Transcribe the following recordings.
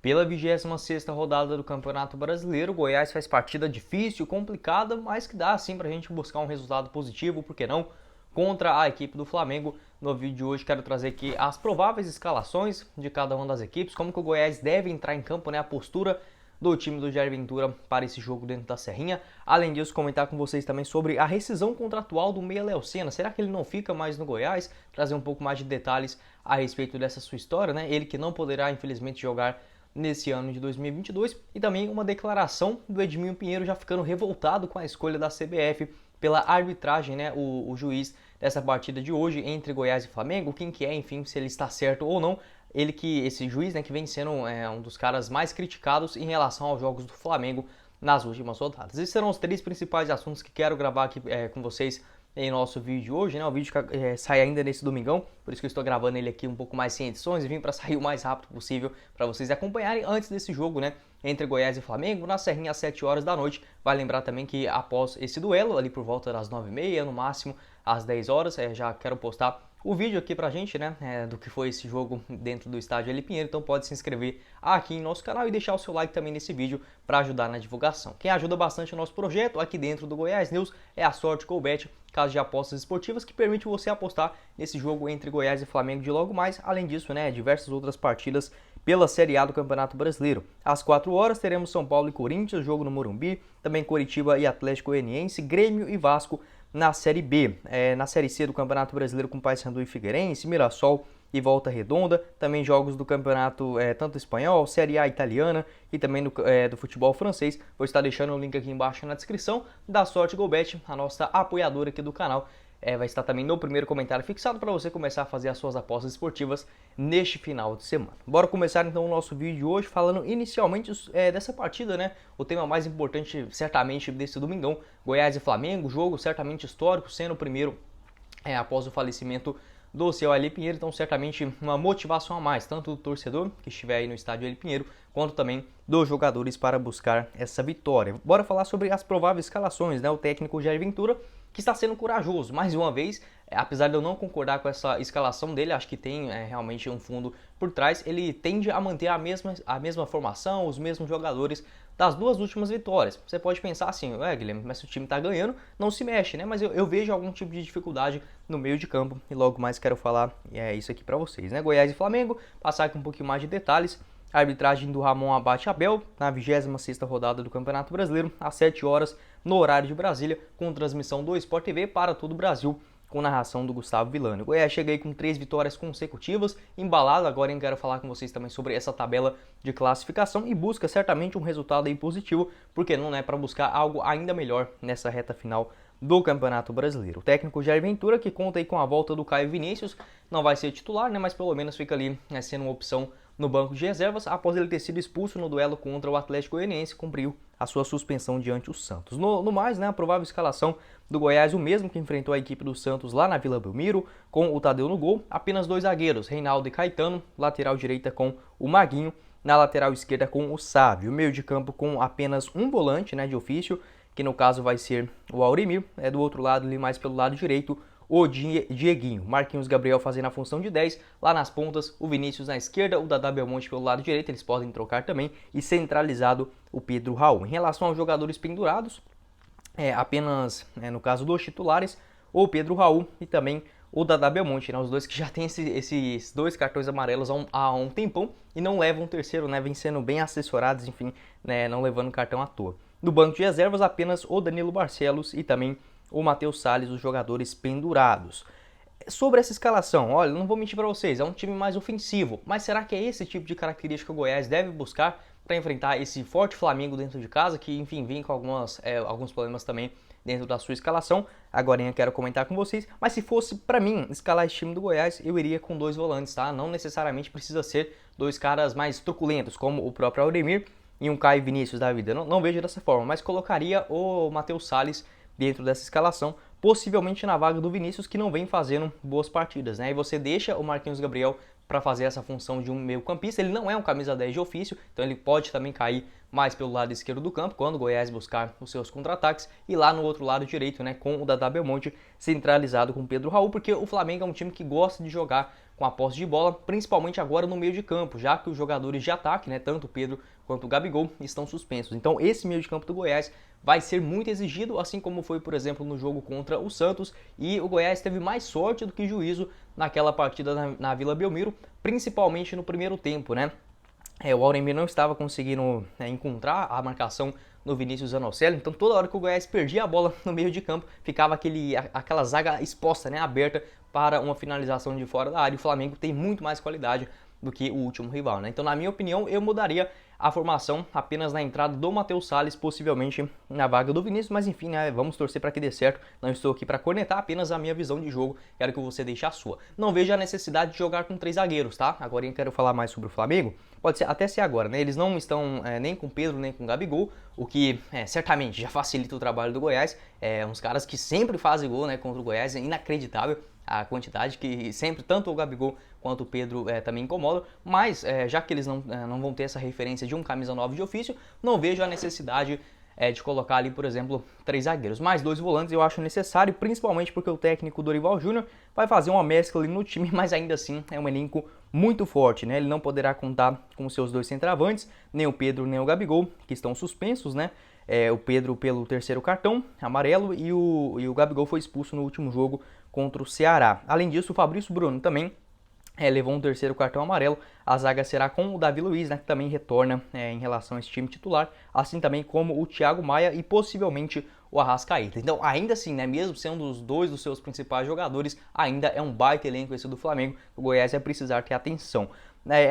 Pela 26ª rodada do Campeonato Brasileiro, o Goiás faz partida difícil, complicada, mas que dá sim para a gente buscar um resultado positivo, por que não, contra a equipe do Flamengo. No vídeo de hoje quero trazer aqui as prováveis escalações de cada uma das equipes, como que o Goiás deve entrar em campo, né, a postura do time do Jair Ventura para esse jogo dentro da Serrinha. Além disso, comentar com vocês também sobre a rescisão contratual do meia Léo Senna. Será que ele não fica mais no Goiás? Trazer um pouco mais de detalhes a respeito dessa sua história, né? Ele que não poderá, infelizmente, jogar nesse ano de 2022, e também uma declaração do Edminho Pinheiro já ficando revoltado com a escolha da CBF pela arbitragem, né, o juiz dessa partida de hoje entre Goiás e Flamengo, quem que é, enfim, se ele está certo ou não. Ele que, esse juiz, né, que vem sendo um dos caras mais criticados em relação aos jogos do Flamengo nas últimas rodadas. Esses serão os três principais assuntos que quero gravar aqui com vocês em nosso vídeo de hoje, né? O vídeo que sai ainda nesse domingão, por isso que eu estou gravando ele aqui um pouco mais sem edições e vim para sair o mais rápido possível para vocês acompanharem antes desse jogo, né? Entre Goiás e Flamengo, na Serrinha às 7 horas da noite. Vai lembrar também que após esse duelo, ali por volta das 9h30, no máximo às 10 horas, já quero postar o vídeo aqui pra gente, né, do que foi esse jogo dentro do estádio Eli Pinheiro. Então pode se inscrever aqui em nosso canal e deixar o seu like também nesse vídeo para ajudar na divulgação. Quem ajuda bastante o nosso projeto aqui dentro do Goiás News é a Sorte Colbet, casa de apostas esportivas que permite você apostar nesse jogo entre Goiás e Flamengo de logo mais. Além disso, né, diversas outras partidas pela Série A do Campeonato Brasileiro. Às 4 horas teremos São Paulo e Corinthians, jogo no Morumbi, também Coritiba e Atlético Goianiense, Grêmio e Vasco na Série B. Na Série C do Campeonato Brasileiro com Paysandu e Figueirense, Mirassol e Volta Redonda, também jogos do campeonato tanto espanhol, Série A italiana e também do futebol francês. Vou estar deixando o link aqui embaixo na descrição da Sorte Golbet, a nossa apoiadora aqui do canal. Vai estar também no primeiro comentário fixado para você começar a fazer as suas apostas esportivas neste final de semana. Bora começar então o nosso vídeo de hoje falando inicialmente dessa partida, né? O tema mais importante certamente desse domingão, Goiás e Flamengo, jogo certamente histórico, sendo o primeiro após o falecimento do seu Eli Pinheiro, então certamente uma motivação a mais, tanto do torcedor que estiver aí no estádio Eli Pinheiro, quanto também dos jogadores para buscar essa vitória. Bora falar sobre as prováveis escalações, né? O técnico Jair Ventura, que está sendo corajoso, mais uma vez, apesar de eu não concordar com essa escalação dele, acho que tem realmente um fundo por trás, ele tende a manter a mesma formação, os mesmos jogadores das duas últimas vitórias. Você pode pensar assim, Guilherme, mas se o time está ganhando, não se mexe, né? Mas eu vejo algum tipo de dificuldade no meio de campo e logo mais quero falar isso aqui para vocês, né? Goiás e Flamengo, passar aqui um pouquinho mais de detalhes. A arbitragem do Ramon Abate Abel, na 26ª rodada do Campeonato Brasileiro, às 7 horas, no horário de Brasília, com transmissão do Sport TV para todo o Brasil, com narração do Gustavo Villani. O Goiás chega aí com 3 vitórias consecutivas, embalado. Agora eu quero falar com vocês também sobre essa tabela de classificação e busca certamente um resultado aí positivo, porque não é para buscar algo ainda melhor nessa reta final do Campeonato Brasileiro. O técnico Jair Ventura, que conta aí com a volta do Caio Vinícius, não vai ser titular, né, mas pelo menos fica ali sendo uma opção no banco de reservas, após ele ter sido expulso no duelo contra o Atlético Goianiense, cumpriu a sua suspensão diante o Santos. No mais, né, a provável escalação do Goiás, o mesmo que enfrentou a equipe do Santos lá na Vila Belmiro, com o Tadeu no gol, apenas 2 zagueiros, Reinaldo e Caetano, lateral direita com o Maguinho, na lateral esquerda com o Sávio, meio de campo com apenas um volante, né, de ofício, que no caso vai ser o Auremir, do outro lado ali mais pelo lado direito, o Dieguinho, Marquinhos Gabriel fazendo a função de 10, lá nas pontas o Vinícius na esquerda, o Dadá Belmonte pelo lado direito, eles podem trocar também, e centralizado o Pedro Raul. Em relação aos jogadores pendurados, apenas no caso dos titulares, o Pedro Raul e também o Dadá Belmonte, né, os dois que já têm esses 2 cartões amarelos há um tempão e não levam o terceiro, né, vem sendo bem assessorados, enfim, né, não levando cartão à toa. No banco de reservas, apenas o Danilo Barcelos e também o Matheus Salles, os jogadores pendurados. Sobre essa escalação, olha, não vou mentir para vocês, é um time mais ofensivo, mas será que é esse tipo de característica que o Goiás deve buscar para enfrentar esse forte Flamengo dentro de casa, que enfim vem com alguns problemas também dentro da sua escalação? Agora eu quero comentar com vocês, mas se fosse para mim escalar esse time do Goiás, eu iria com 2 volantes, tá? Não necessariamente precisa ser 2 caras mais truculentos, como o próprio Auremir e um Caio Vinícius da vida, não vejo dessa forma, mas colocaria o Matheus Salles dentro dessa escalação, possivelmente na vaga do Vinícius, que não vem fazendo boas partidas, né? E você deixa o Marquinhos Gabriel para fazer essa função de um meio-campista. Ele não é um camisa 10 de ofício, então ele pode também cair mais pelo lado esquerdo do campo, quando o Goiás buscar os seus contra-ataques, e lá no outro lado direito, né, com o Dadá Belmonte centralizado com o Pedro Raul, porque o Flamengo é um time que gosta de jogar com a posse de bola, principalmente agora no meio de campo, já que os jogadores de ataque, né, tanto o Pedro quanto o Gabigol, estão suspensos. Então esse meio de campo do Goiás vai ser muito exigido, assim como foi, por exemplo, no jogo contra o Santos, e o Goiás teve mais sorte do que juízo naquela partida na Vila Belmiro, principalmente no primeiro tempo, né? O Auremir não estava conseguindo encontrar a marcação no Vinícius Zanocelo, então toda hora que o Goiás perdia a bola no meio de campo, ficava aquela zaga exposta, né, aberta para uma finalização de fora da área. O Flamengo tem muito mais qualidade do que o último rival, né? Então, na minha opinião, eu mudaria a formação apenas na entrada do Matheus Salles, possivelmente na vaga do Vinícius, mas enfim, né, vamos torcer para que dê certo. Não estou aqui para cornetar, apenas a minha visão de jogo, quero que você deixe a sua. Não vejo a necessidade de jogar com 3 zagueiros, tá? Agora eu quero falar mais sobre o Flamengo. Pode ser até ser agora, né? Eles não estão nem com Pedro, nem com Gabigol, o que certamente já facilita o trabalho do Goiás. Uns caras que sempre fazem gol, né, contra o Goiás, é inacreditável a quantidade que sempre tanto o Gabigol quanto o Pedro também incomodam, mas já que eles não vão ter essa referência de um camisa 9 de ofício, não vejo a necessidade de colocar ali, por exemplo, 3 zagueiros. Mais 2 volantes eu acho necessário, principalmente porque o técnico Dorival Júnior vai fazer uma mescla ali no time, mas ainda assim é um elenco muito forte, né? Ele não poderá contar com seus 2 centroavantes, nem o Pedro nem o Gabigol, que estão suspensos, né? O Pedro pelo 3º cartão amarelo e o Gabigol foi expulso no último jogo contra o Ceará. Além disso, o Fabrício Bruno também levou um 3º cartão amarelo. A zaga será com o Davi Luiz, né, que também retorna em relação a esse time titular, assim também como o Thiago Maia e possivelmente o Arrascaeta. Então, ainda assim, né, mesmo sendo os 2 dos seus principais jogadores, ainda é um baita elenco esse do Flamengo. O Goiás vai precisar ter atenção.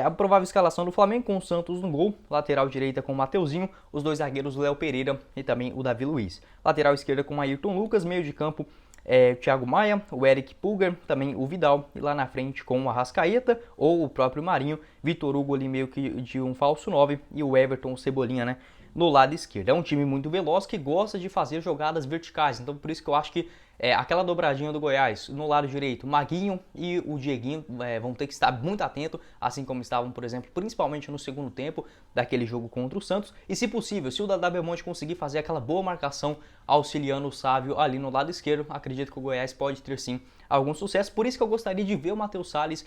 A provável escalação do Flamengo com o Santos no gol, lateral direita com o Mateuzinho, os 2 zagueiros o Léo Pereira e também o Davi Luiz. Lateral esquerda com o Ayrton Lucas, meio de campo o Thiago Maia, o Eric Pulgar, também o Vidal, e lá na frente com o Arrascaeta ou o próprio Marinho, Vitor Hugo ali meio que de um falso 9 e o Everton, o Cebolinha, né, no lado esquerdo. É um time muito veloz que gosta de fazer jogadas verticais, então por isso que eu acho que aquela dobradinha do Goiás no lado direito, o Maguinho e o Dieguinho vão ter que estar muito atento, assim como estavam, por exemplo, principalmente no segundo tempo daquele jogo contra o Santos. E se possível, se o Dadá Belmonte conseguir fazer aquela boa marcação auxiliando o Sávio ali no lado esquerdo, acredito que o Goiás pode ter sim algum sucesso. Por isso que eu gostaria de ver o Matheus Salles,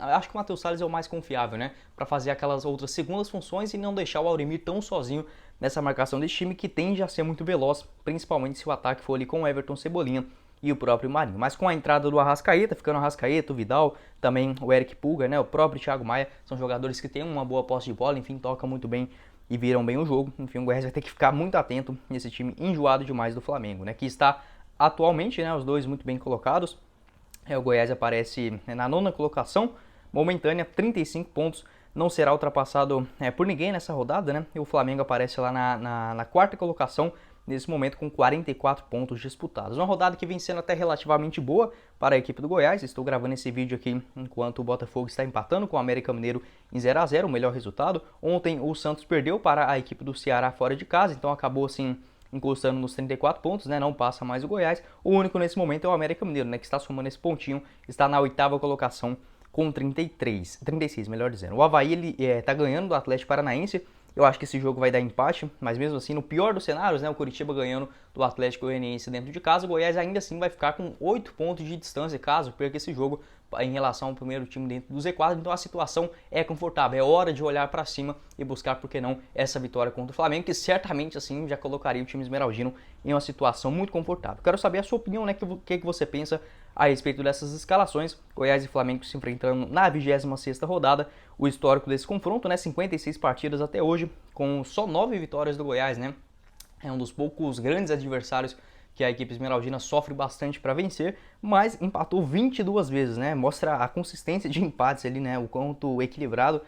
acho que o Matheus Salles é o mais confiável, né, para fazer aquelas outras segundas funções e não deixar o Auremir tão sozinho nessa marcação desse time que tende a ser muito veloz, principalmente se o ataque for ali com o Everton, Cebolinha e o próprio Marinho. Mas com a entrada do Arrascaeta, ficando o Arrascaeta, o Vidal, também o Eric Pulgar, né, o próprio Thiago Maia, são jogadores que têm uma boa posse de bola, enfim, tocam muito bem e viram bem o jogo. Enfim, o Goiás vai ter que ficar muito atento nesse time enjoado demais do Flamengo, né, que está atualmente, né, os 2 muito bem colocados. O Goiás aparece na 9ª colocação, momentânea, 35 pontos, não será ultrapassado por ninguém nessa rodada, né? E o Flamengo aparece lá na 4ª colocação, nesse momento com 44 pontos disputados. Uma rodada que vem sendo até relativamente boa para a equipe do Goiás. Estou gravando esse vídeo aqui enquanto o Botafogo está empatando com o América Mineiro em 0-0, o melhor resultado. Ontem o Santos perdeu para a equipe do Ceará fora de casa, então acabou assim encostando nos 34 pontos, né? Não passa mais o Goiás. O único nesse momento é o América Mineiro, né, que está somando esse pontinho, está na 8ª colocação com 36, melhor dizendo. O Avaí ele tá ganhando do Atlético Paranaense. Eu acho que esse jogo vai dar empate, mas mesmo assim, no pior dos cenários, né, o Coritiba ganhando do Atlético Goianiense dentro de casa, o Goiás ainda assim vai ficar com 8 pontos de distância caso perca esse jogo em relação ao primeiro time dentro do Z4. Então a situação é confortável, é hora de olhar para cima e buscar, por que não, essa vitória contra o Flamengo, que certamente assim já colocaria o time esmeraldino em uma situação muito confortável. Quero saber a sua opinião, né, o que você pensa a respeito dessas escalações. Goiás e Flamengo se enfrentando na 26ª rodada. O histórico desse confronto, né, 56 partidas até hoje, com só 9 vitórias do Goiás, né? É um dos poucos grandes adversários que a equipe esmeraldina sofre bastante para vencer, mas empatou 22 vezes, né? Mostra a consistência de empates ali, né? O quanto equilibrado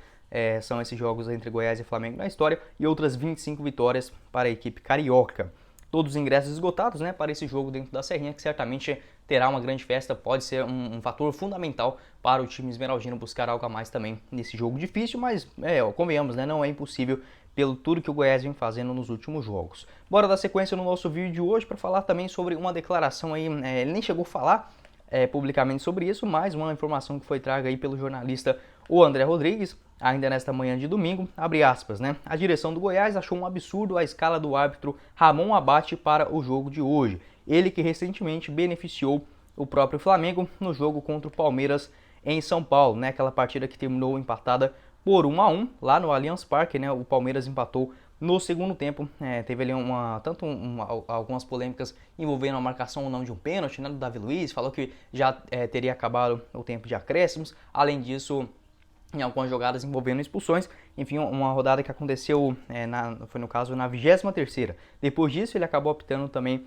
são esses jogos entre Goiás e Flamengo na história, e outras 25 vitórias para a equipe carioca. Todos os ingressos esgotados, né, para esse jogo dentro da Serrinha, que certamente terá uma grande festa, pode ser um fator fundamental para o time esmeraldino buscar algo a mais também nesse jogo difícil, mas convenhamos, né, não é impossível pelo tudo que o Goiás vem fazendo nos últimos jogos. Bora dar sequência no nosso vídeo de hoje para falar também sobre uma declaração aí, ele nem chegou a falar publicamente sobre isso, mas uma informação que foi traga aí pelo jornalista o André Rodrigues, ainda nesta manhã de domingo, abre aspas, né? A direção do Goiás achou um absurdo a escala do árbitro Ramon Abate para o jogo de hoje. Ele que recentemente beneficiou o próprio Flamengo no jogo contra o Palmeiras em São Paulo, né? Aquela partida que terminou empatada por 1-1 lá no Allianz Parque, né? O Palmeiras empatou no segundo tempo. Teve ali algumas polêmicas envolvendo a marcação ou não de um pênalti, né, do Davi Luiz, falou que já teria acabado o tempo de acréscimos. Além disso, em algumas jogadas envolvendo expulsões. Enfim, uma rodada que aconteceu, foi no caso na 23ª. Depois disso, ele acabou optando também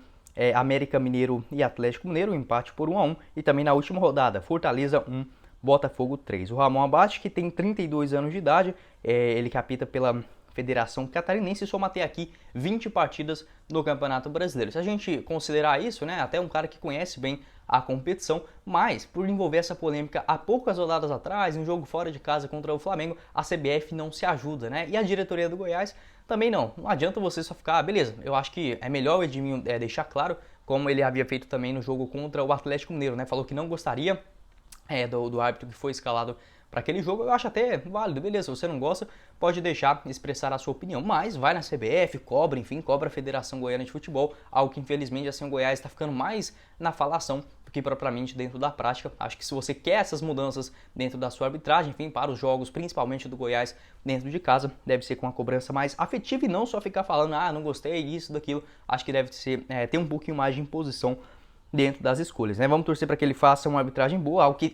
América Mineiro e Atlético Mineiro, empate por 1-1. E também na última rodada, Fortaleza 1, Botafogo 3. O Ramon Abate, que tem 32 anos de idade, ele que apita pela Federação Catarinense, soma até aqui 20 partidas no Campeonato Brasileiro. Se a gente considerar isso, né, até um cara que conhece bem a competição, mas por envolver essa polêmica há poucas rodadas atrás, em um jogo fora de casa contra o Flamengo, a CBF não se ajuda, né? E a diretoria do Goiás também não. Não adianta você só ficar, beleza, eu acho que é melhor o Edminho deixar claro, como ele havia feito também no jogo contra o Atlético Mineiro, né? Falou que não gostaria do árbitro que foi escalado para aquele jogo. Eu acho até válido, beleza, se você não gosta, pode deixar expressar a sua opinião, mas vai na CBF, cobra, enfim, cobra a Federação Goiana de Futebol, algo que infelizmente assim o Goiás está ficando mais na falação do que propriamente dentro da prática. Acho que se você quer essas mudanças dentro da sua arbitragem, enfim, para os jogos, principalmente do Goiás dentro de casa, deve ser com uma cobrança mais afetiva e não só ficar falando, não gostei, isso, daquilo. Acho que deve ser, ter um pouquinho mais de imposição dentro das escolhas, né? Vamos torcer para que ele faça uma arbitragem boa, algo que,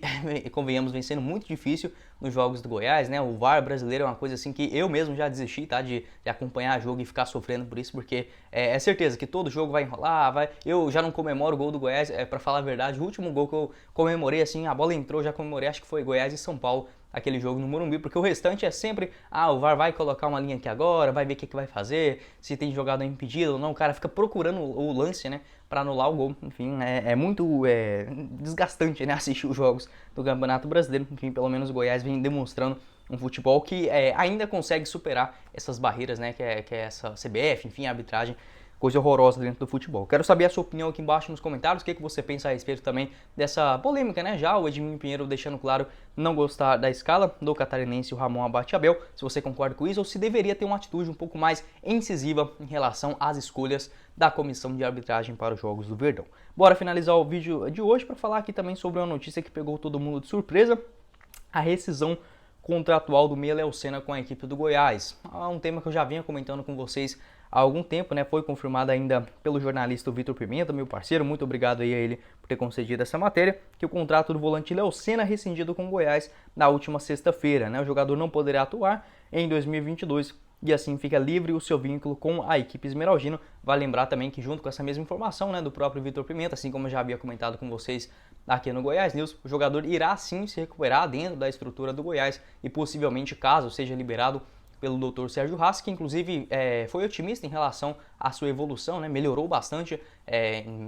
convenhamos, vem sendo muito difícil nos jogos do Goiás, né? O VAR brasileiro é uma coisa assim que eu mesmo já desisti, tá? De acompanhar jogo e ficar sofrendo por isso, porque é certeza que todo jogo vai enrolar, eu já não comemoro o gol do Goiás, para falar a verdade, o último gol que eu comemorei, assim, a bola entrou, já comemorei, acho que foi Goiás e São Paulo, aquele jogo no Morumbi, porque o restante é sempre, o VAR vai colocar uma linha aqui agora, vai ver o que vai fazer, se tem jogada impedida ou não, o cara fica procurando o lance, né, para anular o gol. Enfim, é muito desgastante, né, assistir os jogos do Campeonato Brasileiro. Enfim, pelo menos o Goiás vem demonstrando um futebol que ainda consegue superar essas barreiras, né, que é essa CBF, enfim, a arbitragem, coisa horrorosa dentro do futebol. Quero saber a sua opinião aqui embaixo nos comentários, o que você pensa a respeito também dessa polêmica, né? Já o Edminho Pinheiro deixando claro não gostar da escala do catarinense, o Ramon Abate Abel, se você concorda com isso ou se deveria ter uma atitude um pouco mais incisiva em relação às escolhas da comissão de arbitragem para os Jogos do Verdão. Bora finalizar o vídeo de hoje para falar aqui também sobre uma notícia que pegou todo mundo de surpresa, a rescisão contratual do meia Léo Senna com a equipe do Goiás. Um tema que eu já vinha comentando com vocês há algum tempo, né? Foi confirmado ainda pelo jornalista Vitor Pimenta, meu parceiro, muito obrigado aí a ele por ter concedido essa matéria, que o contrato do volante Léo Senna rescindido com o Goiás na última sexta-feira, né? O jogador não poderá atuar em 2022 e assim fica livre o seu vínculo com a equipe esmeraldina. Vale lembrar também que junto com essa mesma informação, né, do próprio Vitor Pimenta, assim como eu já havia comentado com vocês aqui no Goiás News, o jogador irá sim se recuperar dentro da estrutura do Goiás e possivelmente, caso seja liberado pelo Dr. Sérgio Haas, que inclusive foi otimista em relação à sua evolução, né? Melhorou bastante,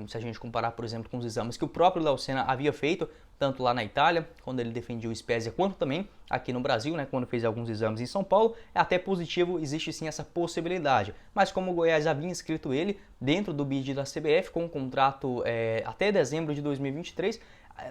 se a gente comparar, por exemplo, com os exames que o próprio Léo Senna havia feito, tanto lá na Itália, quando ele defendia o Spezia, quanto também aqui no Brasil, né? Quando fez alguns exames em São Paulo, é até positivo, existe sim essa possibilidade. Mas como o Goiás havia inscrito ele dentro do bid da CBF, com um contrato até dezembro de 2023,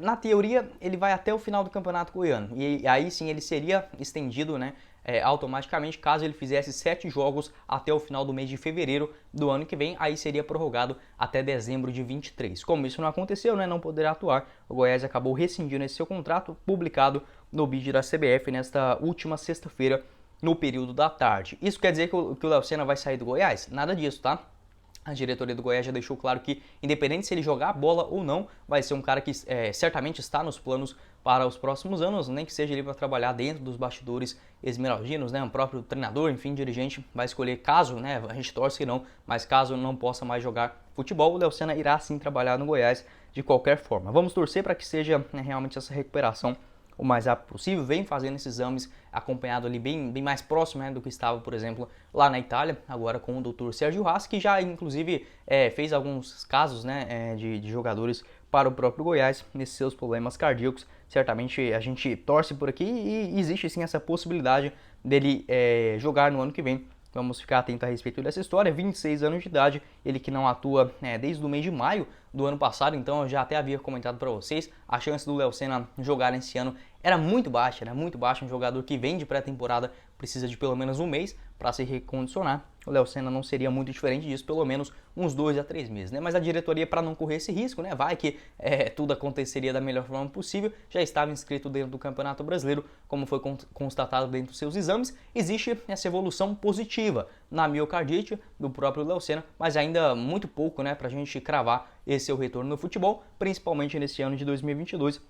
na teoria ele vai até o final do Campeonato Goiano, e aí sim ele seria estendido, né? Automaticamente, caso ele fizesse 7 jogos até o final do mês de fevereiro do ano que vem, aí seria prorrogado até dezembro de 23. Como isso não aconteceu, né, não poderá atuar, o Goiás acabou rescindindo esse seu contrato, publicado no bid da CBF nesta última sexta-feira, no período da tarde. Isso quer dizer que o Léo Senna vai sair do Goiás? Nada disso, tá? A diretoria do Goiás já deixou claro que, independente se ele jogar a bola ou não, vai ser um cara que certamente está nos planos para os próximos anos, nem que seja ele para trabalhar dentro dos bastidores esmeraldinos, né? O próprio treinador, enfim, dirigente vai escolher, caso, né? A gente torce que não, mas caso não possa mais jogar futebol, o Léo Senna irá sim trabalhar no Goiás de qualquer forma. Vamos torcer para que seja, né, realmente essa recuperação o mais rápido possível, vem fazendo esses exames acompanhado ali bem mais próximo, né, do que estava, por exemplo, lá na Itália, agora com o Dr. Sérgio Haas, que já inclusive fez alguns casos, né, de jogadores para o próprio Goiás nesses seus problemas cardíacos. Certamente a gente torce por aqui e existe sim essa possibilidade dele jogar no ano que vem. Vamos ficar atento a respeito dessa história. 26 anos de idade, ele que não atua desde o mês de maio do ano passado, então eu já até havia comentado para vocês, a chance do Léo Senna jogar esse ano era muito baixa, um jogador que vem de pré-temporada precisa de pelo menos um mês para se recondicionar. O Léo Senna não seria muito diferente disso, pelo menos uns 2 a 3 meses, né? Mas a diretoria, para não correr esse risco, né? Vai que tudo aconteceria da melhor forma possível, já estava inscrito dentro do Campeonato Brasileiro, como foi constatado dentro dos seus exames. Existe essa evolução positiva na miocardite do próprio Léo Senna, mas ainda muito pouco, né? Para a gente cravar esse seu retorno no futebol, principalmente nesse ano de 2022.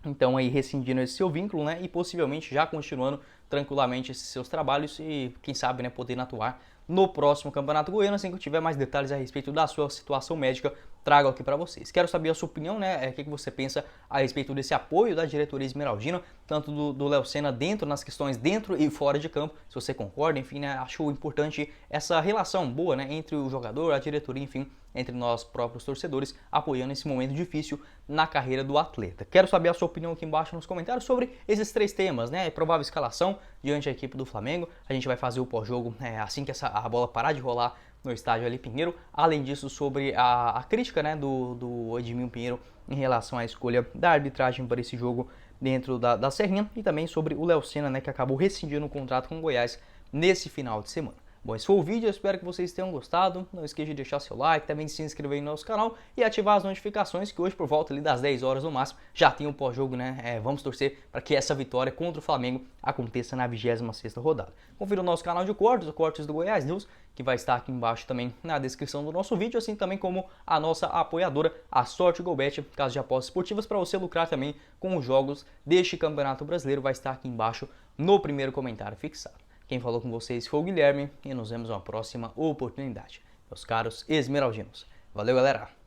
Então aí rescindindo esse seu vínculo, né, e possivelmente já continuando tranquilamente esses seus trabalhos e quem sabe, né, podendo atuar no próximo Campeonato Goiano. Assim que eu tiver mais detalhes a respeito da sua situação médica, trago aqui para vocês. Quero saber a sua opinião, né, o que você pensa a respeito desse apoio da diretoria esmeraldina, tanto do Léo Senna dentro, nas questões dentro e fora de campo, se você concorda, enfim, né, acho importante essa relação boa, né, entre o jogador, a diretoria, enfim, entre nós próprios torcedores, apoiando esse momento difícil na carreira do atleta. Quero saber a sua opinião aqui embaixo nos comentários sobre esses 3 temas, né? Provável escalação diante da equipe do Flamengo. A gente vai fazer o pós-jogo assim que a bola parar de rolar no estádio Ali Pinheiro. Além disso, sobre a crítica, né, do Edminho Pinheiro em relação à escolha da arbitragem para esse jogo dentro da Serrinha. E também sobre o Léo Senna, né, que acabou rescindindo o contrato com o Goiás nesse final de semana. Bom, esse foi o vídeo, eu espero que vocês tenham gostado. Não esqueça de deixar seu like, também de se inscrever no nosso canal e ativar as notificações, que hoje por volta ali das 10 horas no máximo já tem o pós-jogo, né? Vamos torcer para que essa vitória contra o Flamengo aconteça na 26ª rodada. Confira o nosso canal de cortes, o Cortes do Goiás News, que vai estar aqui embaixo também na descrição do nosso vídeo, assim também como a nossa apoiadora, a Sorte Golbet, caso de apostas esportivas, para você lucrar também com os jogos deste Campeonato Brasileiro, vai estar aqui embaixo no primeiro comentário fixado. Quem falou com vocês foi o Guilherme e nos vemos numa próxima oportunidade. Meus caros esmeraldinos. Valeu, galera!